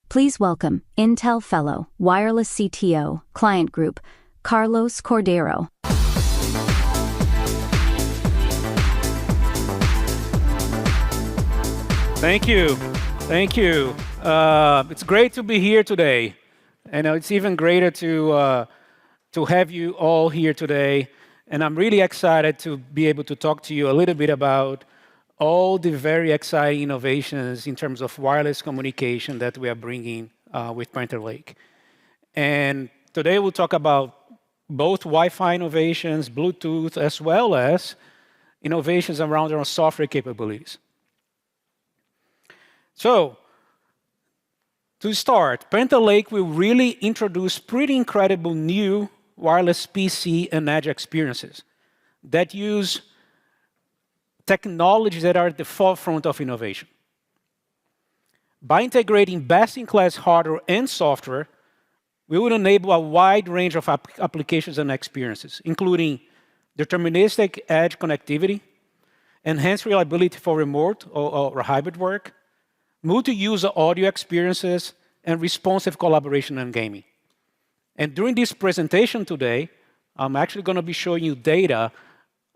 Please welcome Intel Fellow, Wireless CTO, Client Group, Carlos Cordeiro. Thank you. Thank you. It's great to be here today. And it's even greater to have you all here today. And I'm really excited to be able to talk to you a little bit about all the very exciting innovations in terms of wireless communication that we are bringing with Panther Lake. And today we'll talk about both Wi-Fi innovations, Bluetooth, as well as innovations around our software capabilities. So, to start, Panther Lake will really introduce pretty incredible new wireless PC and edge experiences that use technologies that are at the forefront of innovation. By integrating best-in-class hardware and software, we will enable a wide range of applications and experiences, including deterministic edge connectivity, enhanced reliability for remote or hybrid work, multi-user audio experiences, and responsive collaboration and gaming. And during this presentation today, I'm actually going to be showing you data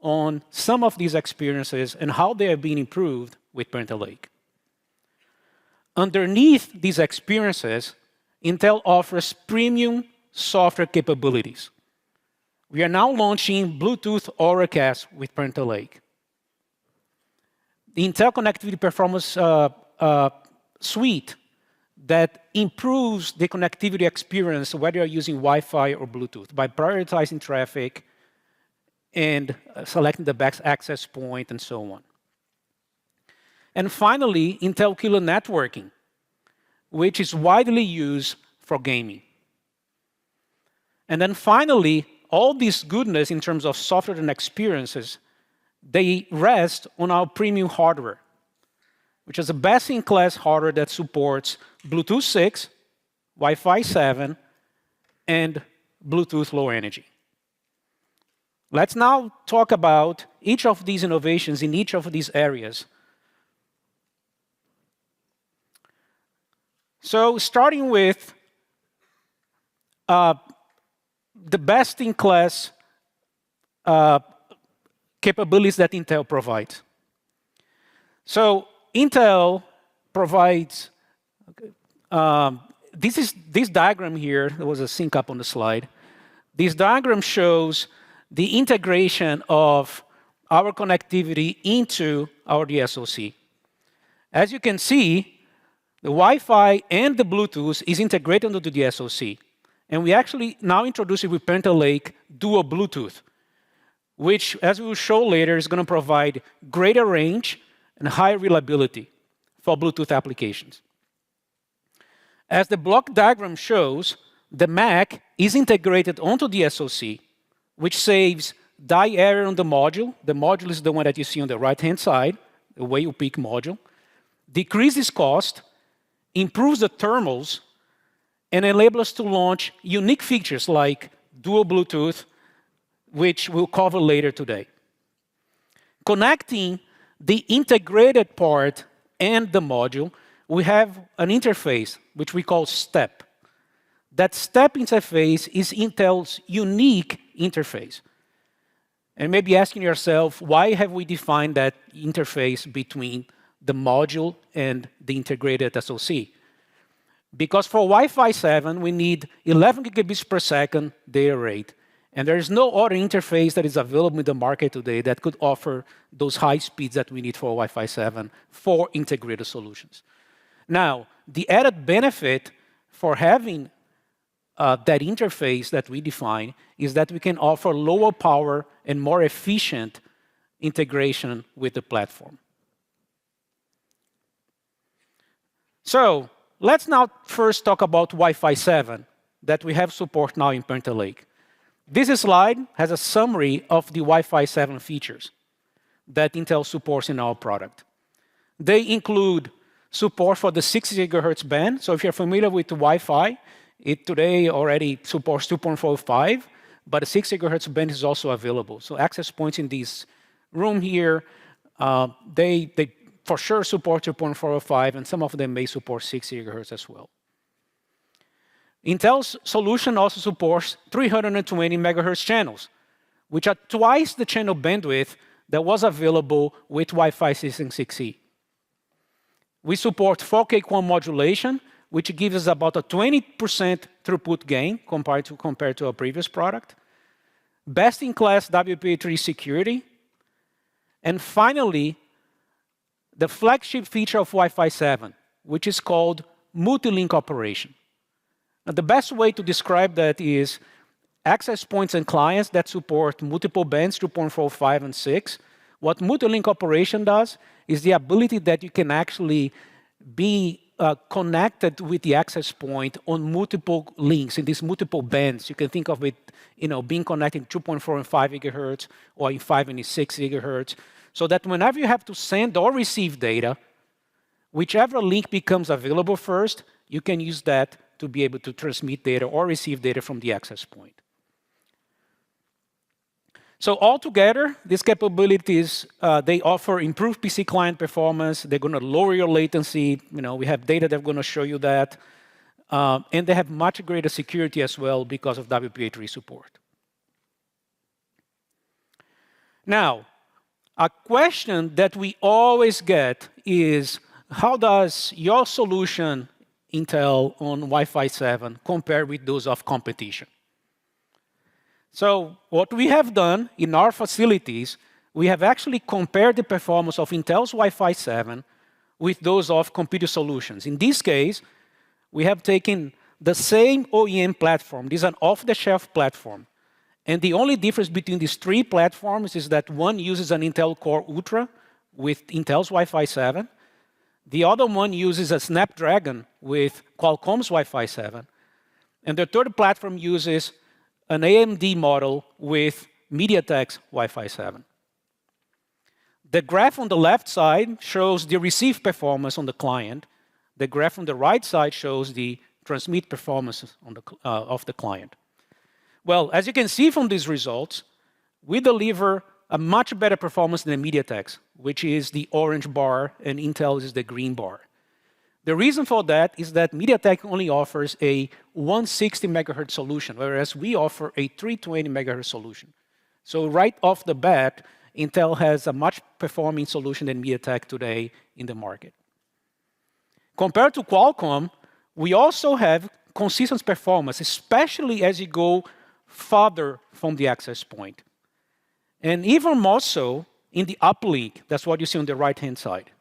on some of these experiences and how they are being improved with Panther Lake. Underneath these experiences, Intel offers premium software capabilities. We are now launching Bluetooth Auracast with Panther Lake. The Intel Connectivity Performance Suite that improves the connectivity experience whether you're using Wi-Fi or Bluetooth by prioritizing traffic and selecting the best access point and so on. And finally, Intel Killer Networking, which is widely used for gaming. And then finally, all this goodness in terms of software and experiences, they rest on our premium hardware, which is a best-in-class hardware that supports Bluetooth 6, Wi-Fi 7, and Bluetooth Low Energy. Let's now talk about each of these innovations in each of these areas. So starting with the best-in-class capabilities that Intel provides. So Intel provides, this diagram here, there was a sync up on the slide. This diagram shows the integration of our connectivity into our DSoC. As you can see, the Wi-Fi and the Bluetooth is integrated into the DSoC. And we actually now introduce it with Panther Lake Dual Bluetooth, which, as we will show later, is going to provide greater range and higher reliability for Bluetooth applications. As the block diagram shows, the MAC is integrated onto the SoC, which saves die area on the module. The module is the one that you see on the right-hand side, the way you pick module. Decreases cost, improves the thermals, and enables us to launch unique features like dual Bluetooth, which we'll cover later today. Connecting the integrated part and the module, we have an interface, which we call STEP. That STEP interface is Intel's unique interface. And maybe asking yourself, why have we defined that interface between the module and the integrated SoC? Because for Wi-Fi 7, we need 11 gigabits per second data rate. And there is no other interface that is available in the market today that could offer those high speeds that we need for Wi-Fi 7 for integrated solutions. Now, the added benefit for having that interface that we define is that we can offer lower power and more efficient integration with the platform. So let's now first talk about Wi-Fi 7 that we have support now in Panther Lake. This slide has a summary of the Wi-Fi 7 features that Intel supports in our product. They include support for the 60 gigahertz band. So if you're familiar with Wi-Fi, it today already supports 2.45, but the 60 gigahertz band is also available. So access points in this room here, they for sure support 2.405, and some of them may support 60 gigahertz as well. Intel's solution also supports 320 megahertz channels, which are twice the channel bandwidth that was available with Wi-Fi 6 and 6E. We support 4K QAM modulation, which gives us about a 20% throughput gain compared to our previous product. Best-in-class WPA3 security. And finally, the flagship feature of Wi-Fi 7, which is called multi-link operation. Now, the best way to describe that is access points and clients that support multiple bands, 2.4, 5, and 6. What multi-link operation does is the ability that you can actually be connected with the access point on multiple links in these multiple bands. You can think of it, being connected 2.4 and 5 gigahertz, or in 5 and 6 gigahertz, so that whenever you have to send or receive data, whichever link becomes available first, you can use that to be able to transmit data or receive data from the access point. So altogether, these capabilities, they offer improved PC client performance. They're going to lower your latency. We have data that's going to show you that. And they have much greater security as well because of WPA3 support. Now, a question that we always get is, how does your solution, Intel, on Wi-Fi 7 compare with those of competition? So what we have done in our facilities, we have actually compared the performance of Intel's Wi-Fi 7 with those of computer solutions. In this case, we have taken the same OEM platform. This is an off-the-shelf platform. And the only difference between these three platforms is that one uses an Intel Core Ultra with Intel's Wi-Fi 7. The other one uses a Snapdragon with Qualcomm's Wi-Fi 7. And the third platform uses an AMD model with MediaTek's Wi-Fi 7. The graph on the left side shows the receive performance on the client. The graph on the right side shows the transmit performance of the client. Well, as you can see from these results, we deliver a much better performance than MediaTek's, which is the orange bar, and Intel is the green bar. The reason for that is that MediaTek only offers a 160 megahertz solution, whereas we offer a 320 megahertz solution. So right off the bat, Intel has a much performing solution than MediaTek today in the market. Compared to Qualcomm, we also have consistent performance, especially as you go farther from the access point. And even more so in the uplink. That's what you see on the right-hand side.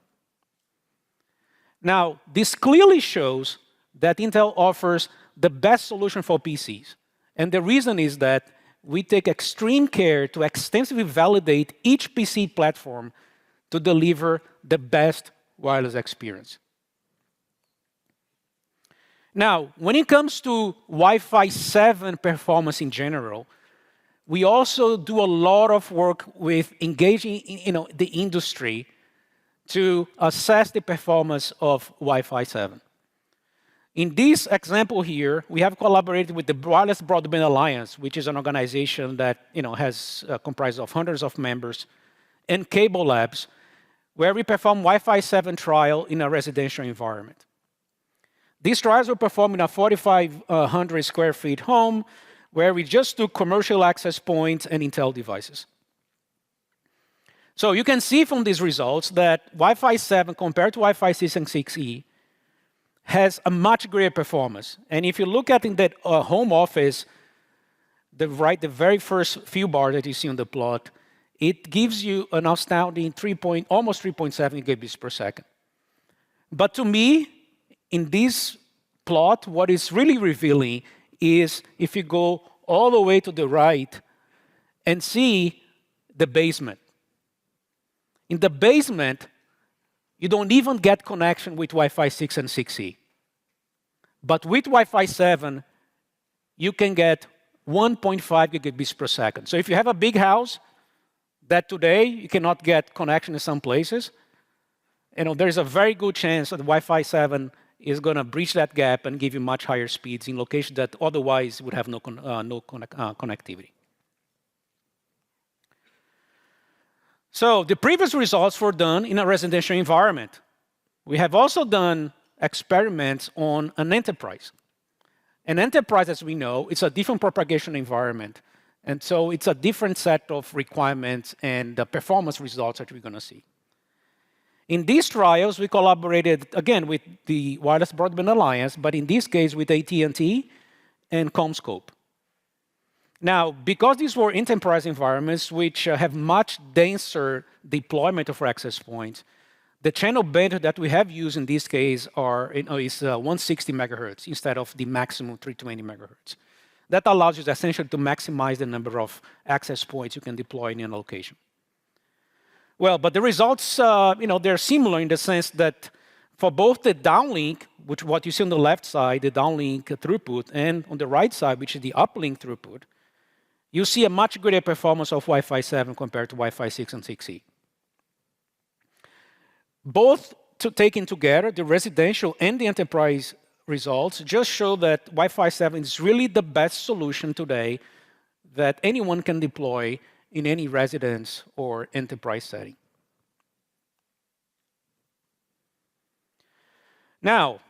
Now, this clearly shows that Intel offers the best solution for PCs. And the reason is that we take extreme care to extensively validate each PC platform to deliver the best wireless experience. Now, when it comes to Wi-Fi 7 performance in general, we also do a lot of work with engaging the industry to assess the performance of Wi-Fi 7. In this example here, we have collaborated with the Wireless Broadband Alliance, which is an organization that has comprised of hundreds of members, and Cable Labs, where we perform Wi-Fi 7 trial in a residential environment. These trials were performed in a 4,500 square feet home, where we just took commercial access points and Intel devices. So you can see from these results that Wi-Fi 7 compared to Wi-Fi 6 and 6E has a much greater performance. And if you look at in that home office, the very first few bars that you see on the plot, it gives you an astounding almost 3.7 gigabits per second. But to me, in this plot, what is really revealing is if you go all the way to the right and see the basement. In the basement, you don't even get connection with Wi-Fi 6 and 6E. But with Wi-Fi 7, you can get 1.5 gigabits per second. So if you have a big house that today you cannot get connection in some places, there's a very good chance that Wi-Fi 7 is going to breach that gap and give you much higher speeds in locations that otherwise would have no connectivity. So the previous results were done in a residential environment. We have also done experiments on an enterprise. An enterprise, as we know, it's a different propagation environment. And so it's a different set of requirements and performance results that we're going to see. In these trials, we collaborated, again, with the Wireless Broadband Alliance, but in this case with AT&T and CommScope. Now, because these were enterprise environments which have much denser deployment of access points, the channel bandwidth that we have used in this case is 160 megahertz instead of the maximum 320 megahertz. That allows you essentially to maximize the number of access points you can deploy in a location. Well, but the results, they're similar in the sense that for both the downlink, which what you see on the left side, the downlink throughput, and on the right side, which is the uplink throughput, you see a much greater performance of Wi-Fi 7 compared to Wi-Fi 6 and 6E. Both taken together, the residential and the enterprise results just show that Wi-Fi 7 is really the best solution today that anyone can deploy in any residence or enterprise setting. Now,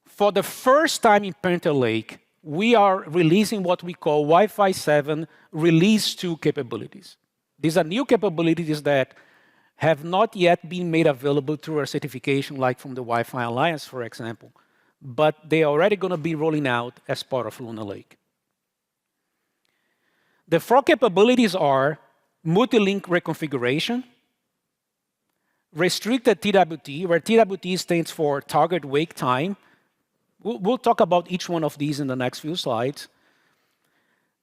for the first time in Panther Lake, we are releasing what we call Wi-Fi 7 Release 2 capabilities. These are new capabilities that have not yet been made available through our certification, like from the Wi-Fi Alliance, for example, but they are already going to be rolling out as part of Lunar Lake. The 4 capabilities are multi-link reconfiguration, restricted TWT, where TWT stands for target wake time. We'll talk about each one of these in the next few slides.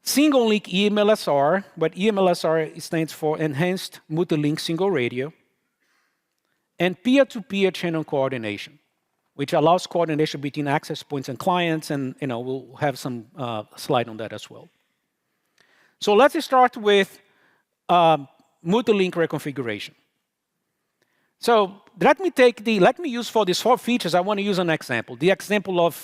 Single link eMLSR, but eMLSR stands for Enhanced Multi-Link Single Radio, and peer-to-peer channel coordination, which allows coordination between access points and clients, and we'll have some slide on that as well. So let's start with multi-link reconfiguration. So let me use for these 4 features, I want to use an example. The example of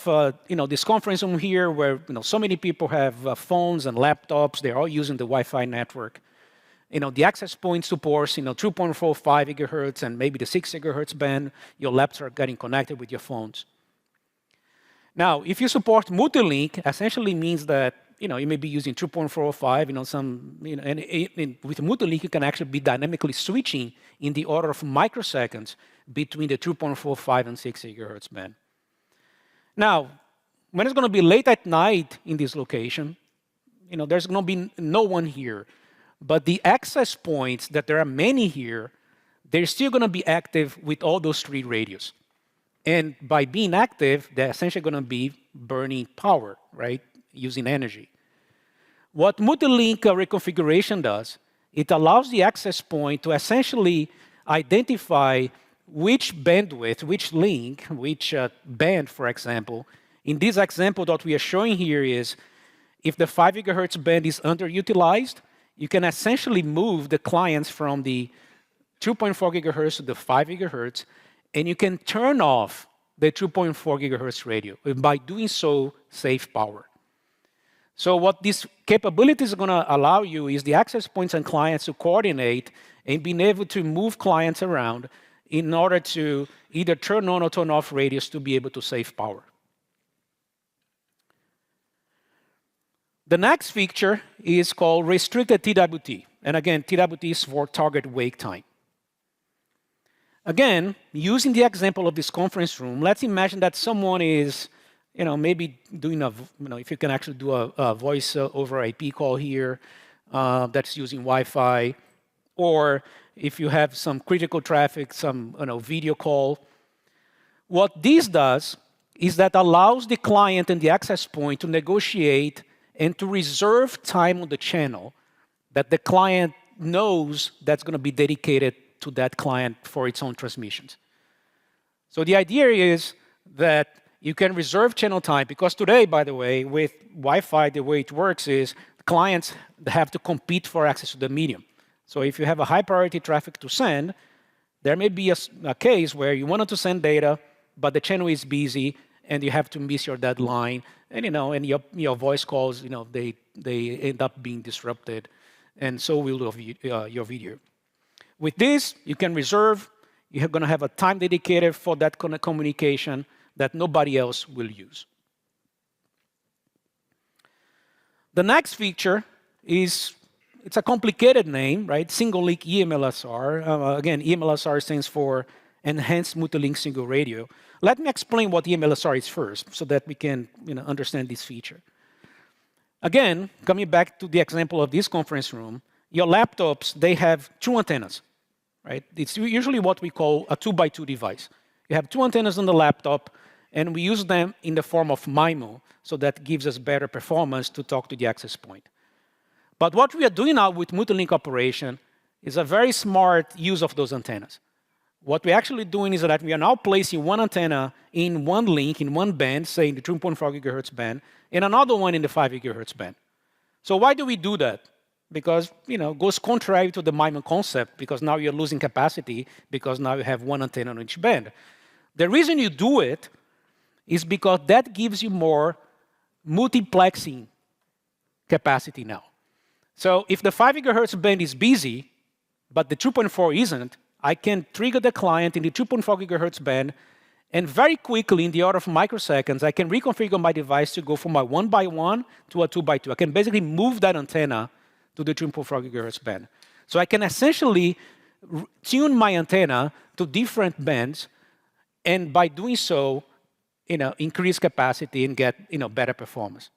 this conference room here where so many people have phones and laptops, they're all using the Wi-Fi network. The access point supports 2.45 gigahertz and maybe the 6 gigahertz band. Your laptops are getting connected with your phones. Now, if you support multi-link, essentially means that you may be using 2.45, and with multi-link, you can actually be dynamically switching in the order of microseconds between the 2.45 and 6 gigahertz band. Now, when it's going to be late at night in this location, there's going to be no one here. But the access points, that there are many here, they're still going to be active with all those 3 radios. And by being active, they're essentially going to be burning power, right? Using energy. What multi-link reconfiguration does, it allows the access point to essentially identify which bandwidth, which link, which band, for example. In this example, what we are showing here is if the 5 gigahertz band is underutilized, you can essentially move the clients from the 2.4 gigahertz to the 5 gigahertz, and you can turn off the 2.4 gigahertz radio. And by doing so, save power. So what this capability is going to allow you is the access points and clients to coordinate and being able to move clients around in order to either turn on or turn off radios to be able to save power. The next feature is called restricted TWT. And again, TWT is for target wake time. Again, using the example of this conference room, let's imagine that someone is maybe doing if you can actually do a voice over IP call here that's using Wi-Fi, or if you have some critical traffic, some video call. What this does is that allows the client and the access point to negotiate and to reserve time on the channel that the client knows that's going to be dedicated to that client for its own transmissions. So the idea is that you can reserve channel time, because today, by the way, with Wi-Fi, the way it works is clients have to compete for access to the medium. So if you have a high priority traffic to send, there may be a case where you wanted to send data, but the channel is busy and you have to miss your deadline, and and your voice calls, they end up being disrupted, and so will your video. With this, you can reserve. You're going to have a time dedicated for that communication that nobody else will use. The next feature is, it's a complicated name, right? Single link eMLSR. Again, eMLSR stands for Enhanced Multi-Link Single Radio. Let me explain what eMLSR is first so that we can understand this feature. Again, coming back to the example of this conference room, your laptops, they have two antennas, right? It's usually what we call a 2x2 device. You have two antennas on the laptop, and we use them in the form of MIMO, so that gives us better performance to talk to the access point. But what we are doing now with multi-link operation is a very smart use of those antennas. What we're actually doing is that we are now placing one antenna in one link, in one band, say in the 2.4 gigahertz band, and another one in the 5 gigahertz band. So why do we do that? Because it goes contrary to the MIMO concept, because now you're losing capacity, because now you have one antenna on each band. The reason you do it is because that gives you more multiplexing capacity now. So if the 5 gigahertz band is busy, but the 2.4 isn't, I can trigger the client in the 2.4 gigahertz band, and very quickly, in the order of microseconds, I can reconfigure my device to go from a 1x1 to a 2x2. I can basically move that antenna to the 2.4 gigahertz band. So I can essentially tune my antenna to different bands, and by doing so, increase capacity and get better performance.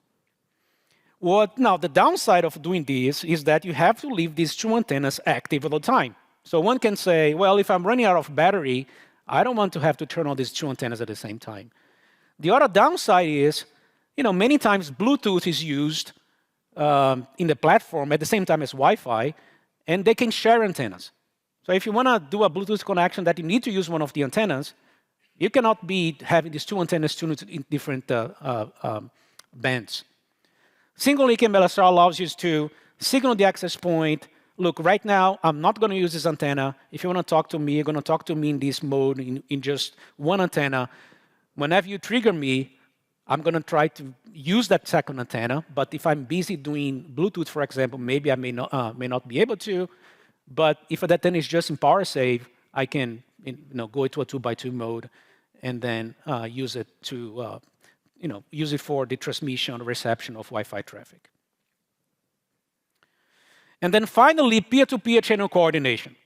Now, the downside of doing this is that you have to leave these two antennas active all the time. So one can say, well, if I'm running out of battery, I don't want to have to turn on these two antennas at the same time. The other downside is, many times Bluetooth is used in the platform at the same time as Wi-Fi, and they can share antennas. So if you want to do a Bluetooth connection that you need to use one of the antennas, you cannot be having these two antennas tuned in different bands. Single link eMLSR allows you to signal the access point. Look, right now, I'm not going to use this antenna. If you want to talk to me, you're going to talk to me in this mode, in just one antenna. Whenever you trigger me, I'm going to try to use that second antenna. But if I'm busy doing Bluetooth, for example, maybe I may not be able to. But if that antenna is just in power save, I can go into a 2x2 mode and then use it to use it for the transmission or reception of Wi-Fi traffic. And then finally, peer-to-peer channel coordination.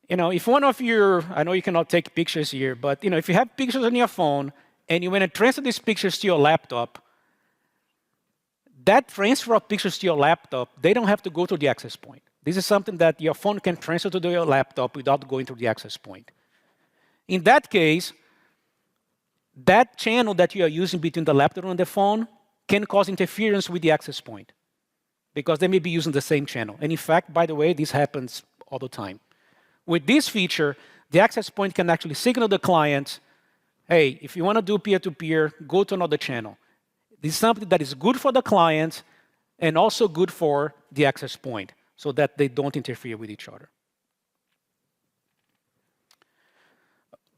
If one of your, I know you cannot take pictures here, but if you have pictures on your phone and you want to transfer these pictures to your laptop, that transfer of pictures to your laptop, they don't have to go to the access point. This is something that your phone can transfer to your laptop without going to the access point. In that case, that channel that you are using between the laptop and the phone can cause interference with the access point, because they may be using the same channel. And in fact, by the way, this happens all the time. With this feature, the access point can actually signal the client, hey, if you want to do peer-to-peer, go to another channel. This is something that is good for the client and also good for the access point, so that they don't interfere with each other.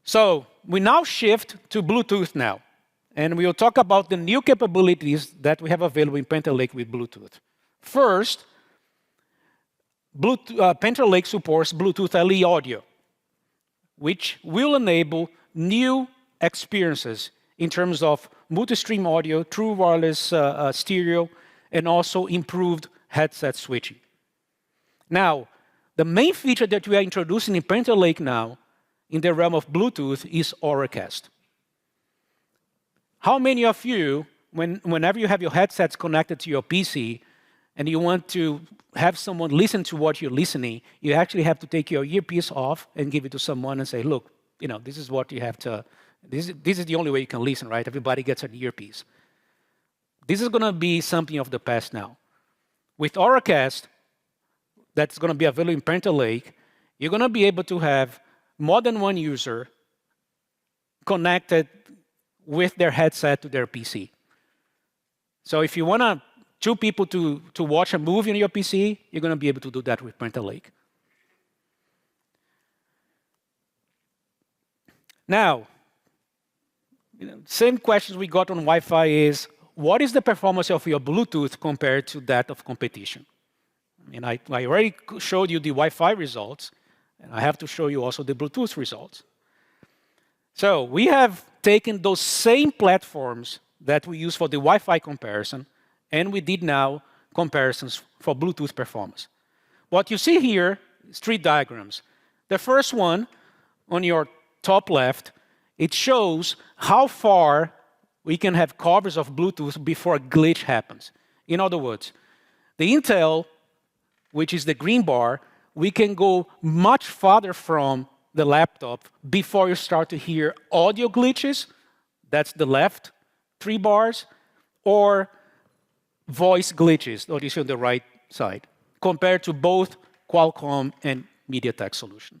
So we now shift to Bluetooth now. And we will talk about the new capabilities that we have available in Panther Lake with Bluetooth. First, Panther Lake supports Bluetooth LE audio, which will enable new experiences in terms of multi-stream audio, true wireless stereo, and also improved headset switching. Now, the main feature that we are introducing in Panther Lake now in the realm of Bluetooth is Auracast. How many of you, whenever you have your headsets connected to your PC and you want to have someone listen to what you're listening, you actually have to take your earpiece off and give it to someone and say, look, this is what you have to, this is the only way you can listen, right? Everybody gets an earpiece. This is going to be something of the past now. With Auracast, that's going to be available in Panther Lake, you're going to be able to have more than one user connected with their headset to their PC. So if you want two people to watch a movie on your PC, you're going to be able to do that with Panther Lake. Now, same questions we got on Wi-Fi is, what is the performance of your Bluetooth compared to that of competition? And I already showed you the Wi-Fi results, and I have to show you also the Bluetooth results. So we have taken those same platforms that we use for the Wi-Fi comparison, And we did now comparisons for Bluetooth performance. What you see here is 3 diagrams. The first one, on your top left, it shows how far we can have coverage of Bluetooth before a glitch happens. In other words, the Intel, which is the green bar, we can go much farther from the laptop before you start to hear audio glitches. That's the left 3 bars, or voice glitches, that you see on the right side, compared to both Qualcomm and MediaTek solution.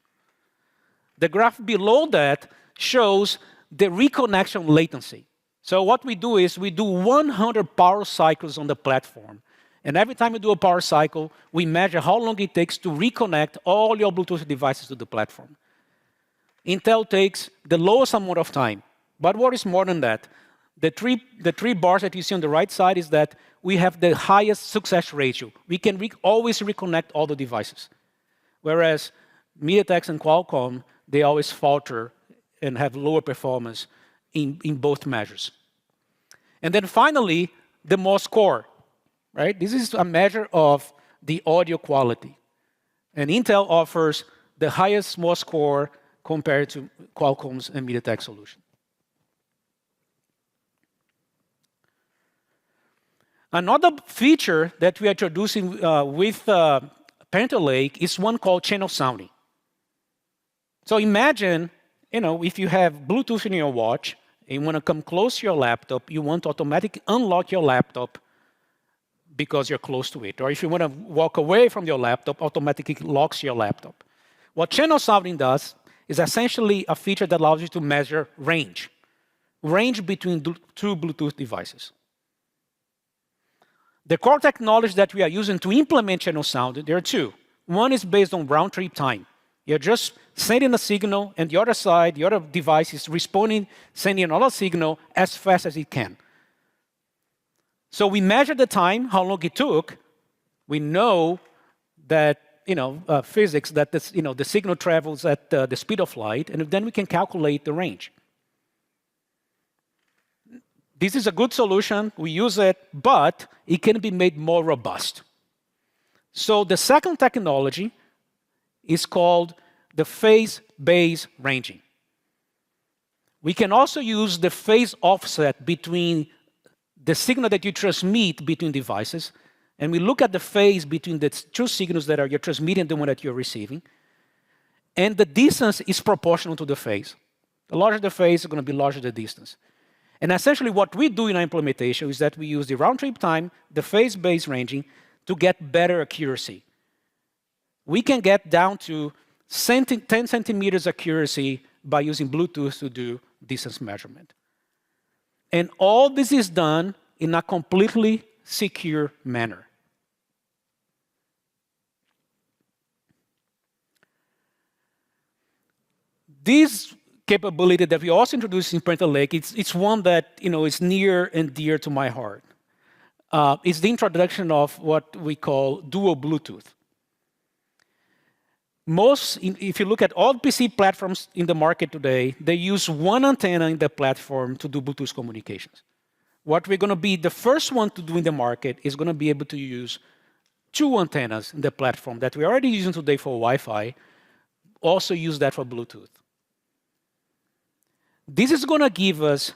The graph below that shows the reconnection latency. So what we do is we do 100 power cycles on the platform. And every time you do a power cycle, we measure how long it takes to reconnect all your Bluetooth devices to the platform. Intel takes the lowest amount of time. But what is more than that? The three bars that you see on the right side is that we have the highest success ratio. We can always reconnect all the devices. Whereas MediaTek and Qualcomm, they always falter and have lower performance in both measures. And then finally, the Morse score, right? This is a measure of the audio quality. And Intel offers the highest Morse score compared to Qualcomm's and MediaTek solution. Another feature that we are introducing with Panther Lake is one called channel sounding. So imagine, if you have Bluetooth in your watch, and you want to come close to your laptop, you want to automatically unlock your laptop because you're close to it. Or if you want to walk away from your laptop, automatically locks your laptop. What channel sounding does is essentially a feature that allows you to measure range between 2 Bluetooth devices. The core technology that we are using to implement channel sounding, there are 2. One is based on round-trip time. You're just sending a signal, and the other side, the other device is responding, sending another signal as fast as it can. So we measure the time, how long it took. We know that, physics, that the signal travels at the speed of light, and then we can calculate the range. This is a good solution. We use it, but it can be made more robust. So the second technology is called the phase-based ranging. We can also use the phase offset between the signal that you transmit between devices, and we look at the phase between the 2 signals that you're transmitting and the one that you're receiving, and the distance is proportional to the phase. The larger the phase, is going to be larger the distance. And essentially what we do in our implementation is that we use the round-trip time, the phase-based ranging, to get better accuracy. We can get down to 10 centimeters accuracy by using Bluetooth to do distance measurement. And all this is done in a completely secure manner. This capability that we also introduced in Panther Lake, it's one that is near and dear to my heart. It's the introduction of what we call dual Bluetooth. If you look at all PC platforms in the market today, they use one antenna in the platform to do Bluetooth communications. What we're going to be the first one to do in the market is going to be able to use 2 antennas in the platform that we're already using today for Wi-Fi, also use that for Bluetooth. This is going to give us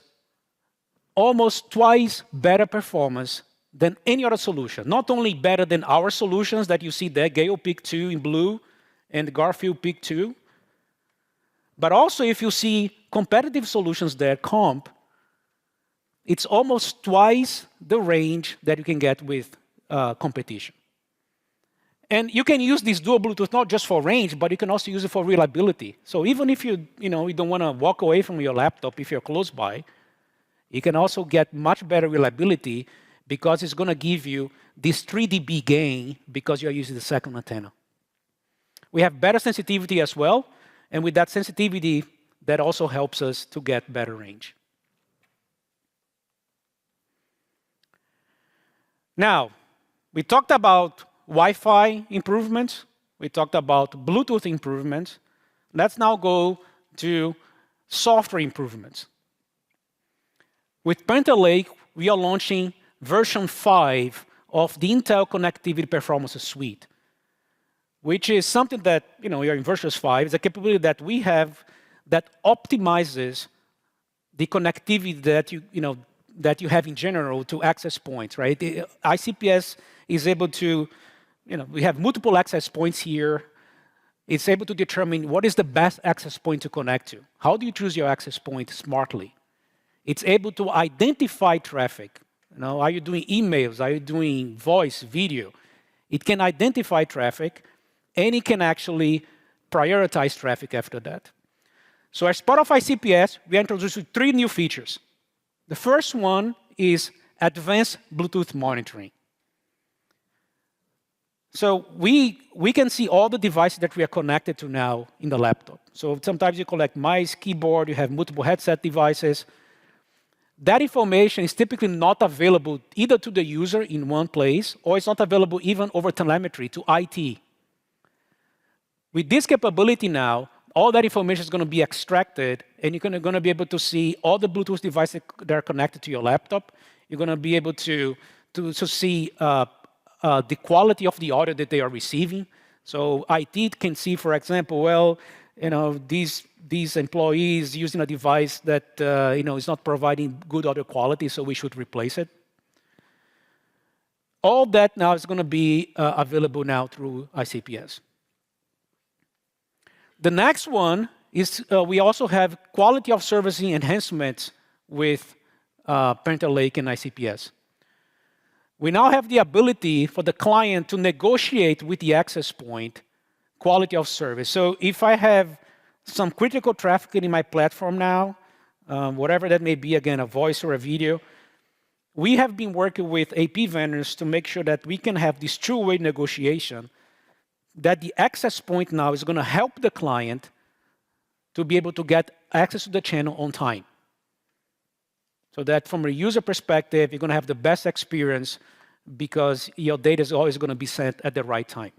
almost twice better performance than any other solution. Not only better than our solutions that you see there, Gale Peak 2 in blue and Garfield Peak 2, but also if you see competitive solutions there, comp, it's almost twice the range that you can get with competition. And you can use this dual Bluetooth not just for range, but you can also use it for reliability. So even if you don't want to walk away from your laptop if you're close by, you can also get much better reliability because it's going to give you this 3 dB gain because you're using the second antenna. We have better sensitivity as well, and with that sensitivity, that also helps us to get better range. Now, we talked about Wi-Fi improvements. We talked about Bluetooth improvements. Let's now go to software improvements. With Panther Lake, we are launching version 5 of the Intel Connectivity Performance Suite, which is something that, you're in version 5, is a capability that we have that optimizes the connectivity that you have in general to access points, right? The ICPS is able to, we have multiple access points here. It's able to determine what is the best access point to connect to. How do you choose your access point smartly? It's able to identify traffic. Are you doing emails? Are you doing voice, video? It can identify traffic, and it can actually prioritize traffic after that. So as part of ICPS, we introduced 3 new features. The first one is advanced Bluetooth monitoring. So we can see all the devices that we are connected to now in the laptop. So sometimes you collect mice, keyboard, you have multiple headset devices. That information is typically not available either to the user in one place, or it's not available even over telemetry to IT. With this capability now, all that information is going to be extracted, and you're going to be able to see all the Bluetooth devices that are connected to your laptop. You're going to be able to see the quality of the audio that they are receiving. So IT can see, for example, well, these employees using a device that is not providing good audio quality, so we should replace it. All that now is going to be available now through ICPS. The next one is we also have quality of servicing enhancements with Panther Lake and ICPS. We now have the ability for the client to negotiate with the access point quality of service. So if I have some critical traffic in my platform now, whatever that may be, again, a voice or a video, we have been working with AP vendors to make sure that we can have this two-way negotiation, that the access point now is going to help the client to be able to get access to the channel on time. So that from a user perspective, you're going to have the best experience because your data is always going to be sent at the right time.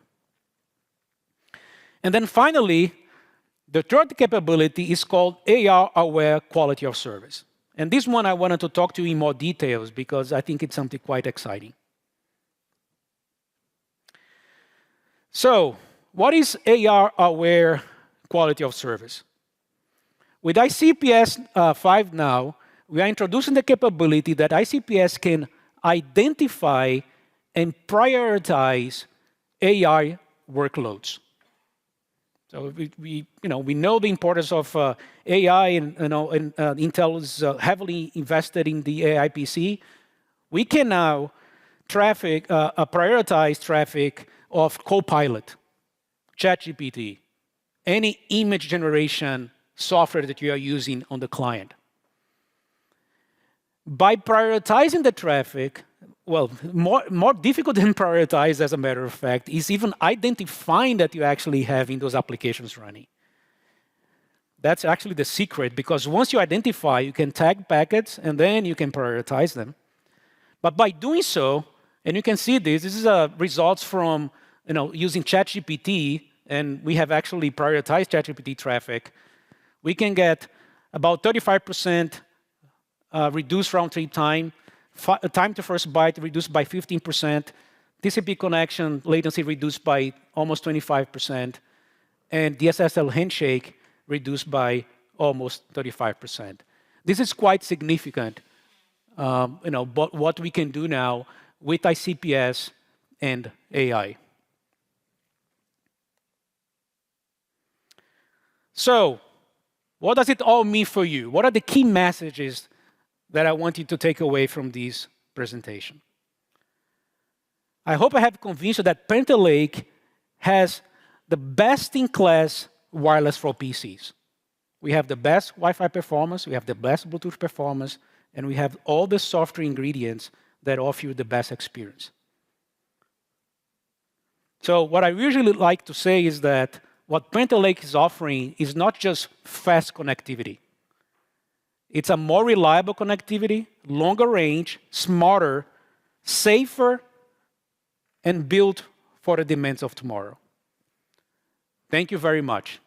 And then finally, the third capability is called AR-aware quality of service. And this one I wanted to talk to you in more details because I think it's something quite exciting. So, what is AR-aware quality of service? With ICPS 5 now, we are introducing the capability that ICPS can identify and prioritize AI workloads. So we know the importance of AI, and Intel is heavily invested in the AI PC. We can now prioritize traffic of Copilot, ChatGPT, any image generation software that you are using on the client. By prioritizing the traffic, well, more difficult than prioritize, as a matter of fact, is even identifying that you actually have in those applications running. That's actually the secret, because once you identify, you can tag packets, and then you can prioritize them. But by doing so, and you can see this is results from using ChatGPT, and we have actually prioritized ChatGPT traffic. We can get about 35% reduced round-trip time, time to first byte reduced by 15%, TCP connection latency reduced by almost 25%, and the SSL handshake reduced by almost 35%. This is quite significant, but what we can do now with ICPS and AI. So, what does it all mean for you? What are the key messages that I want you to take away from this presentation? I hope I have convinced you that Panther Lake has the best-in-class wireless for PCs. We have the best Wi-Fi performance, we have the best Bluetooth performance, and we have all the software ingredients that offer you the best experience. So what I usually like to say is that what Panther Lake is offering is not just fast connectivity. It's a more reliable connectivity, longer range, smarter, safer, and built for the demands of tomorrow. Thank you very much.